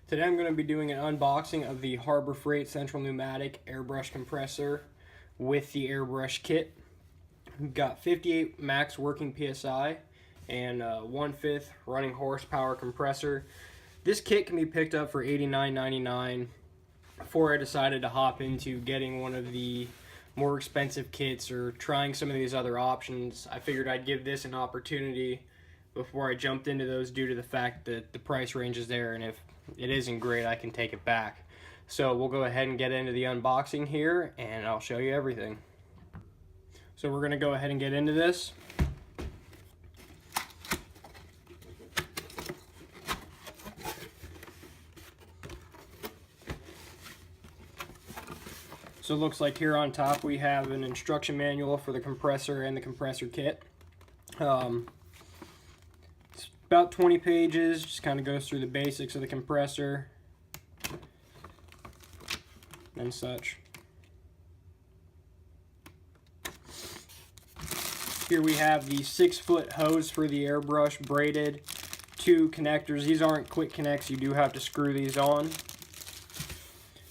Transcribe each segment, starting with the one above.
Today I'm going to be doing an unboxing of the Harbor Freight Central Pneumatic Airbrush Compressor with the Airbrush kit. We've got 58 max working PSI and 1/5 running horsepower compressor. This kit can be picked up for $89.99. Before I decided to hop into getting one of the more expensive kits or trying some of these other options, I figured I'd give this an opportunity before I jumped into those, due to the fact that the price range is there, and if it isn't great, I can take it back. So we'll go ahead and get into the unboxing here, and I'll show you everything. So we're going to go ahead and get into this. So it looks like here on top we have an instruction manual for the compressor and the compressor kit. It's about 20 pages, just kind of goes through the basics of the compressor and such. Here we have the 6-foot hose for the airbrush, braided, 2 connectors. These aren't quick connects, you do have to screw these on.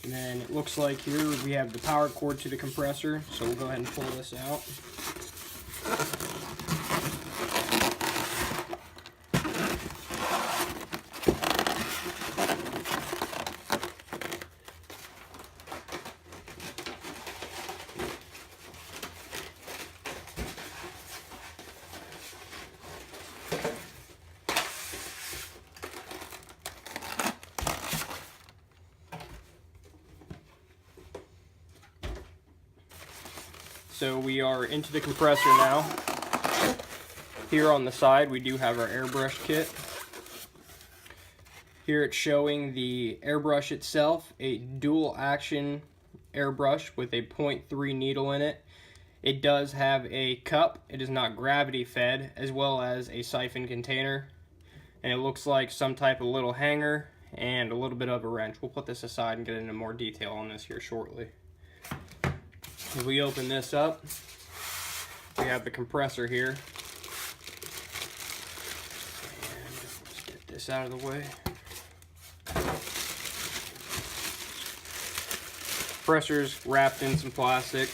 And then it looks like here we have the power cord to the compressor, so we'll go ahead and pull this out. So we are into the compressor now. Here on the side we do have our airbrush kit. Here it's showing the airbrush itself, a dual action airbrush with a 0.3 needle in it. It does have a cup, it is not gravity fed, as well as a siphon container. And it looks like some type of little hanger and a little bit of a wrench. We'll put this aside and get into more detail on this here shortly. If we open this up, we have the compressor here. And let's get this out of the way. Compressor's wrapped in some plastic.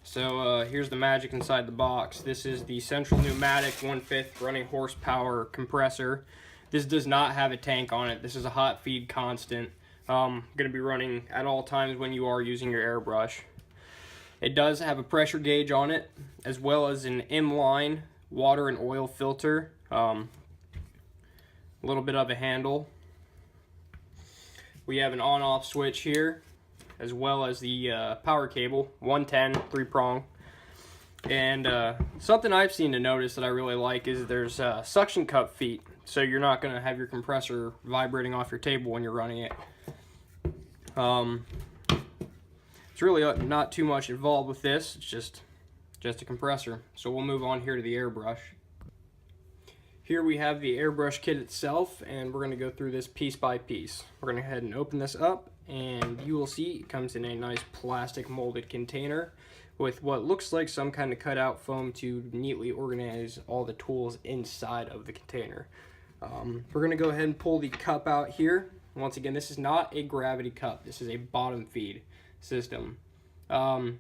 So here's the magic inside the box. This is the Central Pneumatic 1/5 running horsepower compressor. This does not have a tank on it. This is a hot feed constant. Going to be running at all times when you are using your airbrush. It does have a pressure gauge on it, as well as an M-line water and oil filter, a little bit of a handle. We have an on-off switch here, as well as the power cable, 110 3-prong. And something I've seen to notice that I really like is there's suction cup feet, so you're not going to have your compressor vibrating off your table when you're running it. It's really not too much involved with this. It's just a compressor. So we'll move on here to the airbrush. Here we have the airbrush kit itself, and we're going to go through this piece by piece. We're going to go ahead and open this up, and you will see it comes in a nice plastic molded container with what looks like some kind of cutout foam to neatly organize all the tools inside of the container. We're going to go ahead and pull the cup out here. Once again, this is not a gravity cup. This is a bottom feed system. A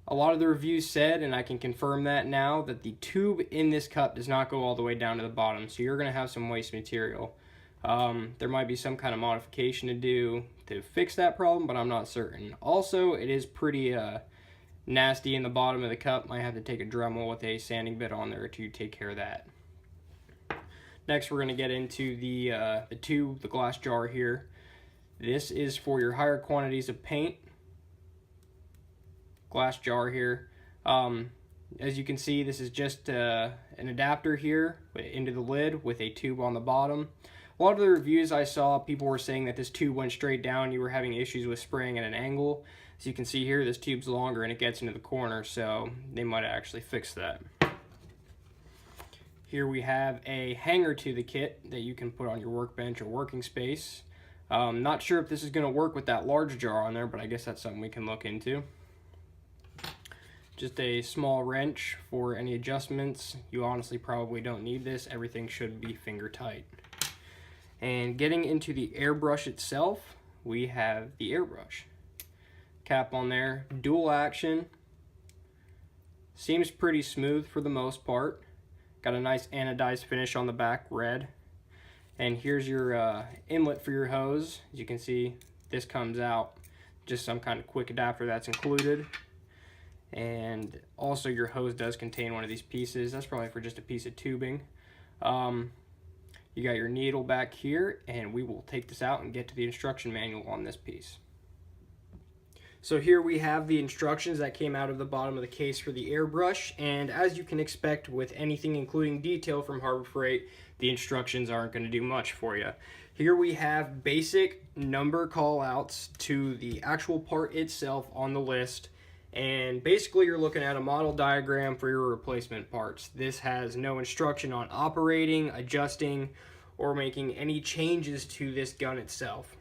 lot of the reviews said, and I can confirm that now, that the tube in this cup does not go all the way down to the bottom, so you're going to have some waste material. There might be some kind of modification to do to fix that problem, but I'm not certain. Also, it is pretty nasty in the bottom of the cup. Might have to take a Dremel with a sanding bit on there to take care of that. Next, we're going to get into the tube, the glass jar here. This is for your higher quantities of paint. Glass jar here. As you can see, this is just an adapter here into the lid with a tube on the bottom. A lot of the reviews I saw, people were saying that this tube went straight down. You were having issues with spraying at an angle. As you can see here, this tube's longer and it gets into the corner, so they might actually fix that. Here we have a hanger to the kit that you can put on your workbench or working space. Not sure if this is going to work with that large jar on there, but I guess that's something we can look into. Just a small wrench for any adjustments. You honestly probably don't need this. Everything should be finger tight. And getting into the airbrush itself, we have the airbrush. Cap on there, dual action. Seems pretty smooth for the most part. Got a nice anodized finish on the back, red. And here's your inlet for your hose. As you can see, this comes out, just some kind of quick adapter that's included. And also your hose does contain one of these pieces. That's probably for just a piece of tubing. You got your needle back here, and we will take this out and get to the instruction manual on this piece. So here we have the instructions that came out of the bottom of the case for the airbrush, and as you can expect with anything including detail from Harbor Freight, the instructions aren't going to do much for you. Here we have basic number call outs to the actual part itself on the list, and basically you're looking at a model diagram for your replacement parts. This has no instruction on operating, adjusting, or making any changes to this gun itself.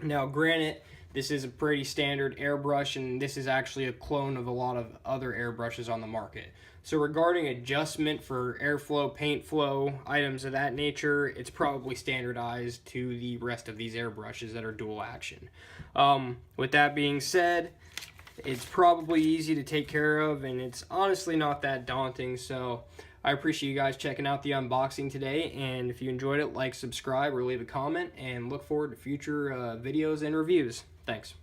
Now granted, this is a pretty standard airbrush, and this is actually a clone of a lot of other airbrushes on the market. So regarding adjustment for airflow, paint flow, items of that nature, it's probably standardized to the rest of these airbrushes that are dual action. With that being said, it's probably easy to take care of, and it's honestly not that daunting. So I appreciate you guys checking out the unboxing today, and if you enjoyed it, like, subscribe, or leave a comment, and look forward to future videos and reviews. Thanks.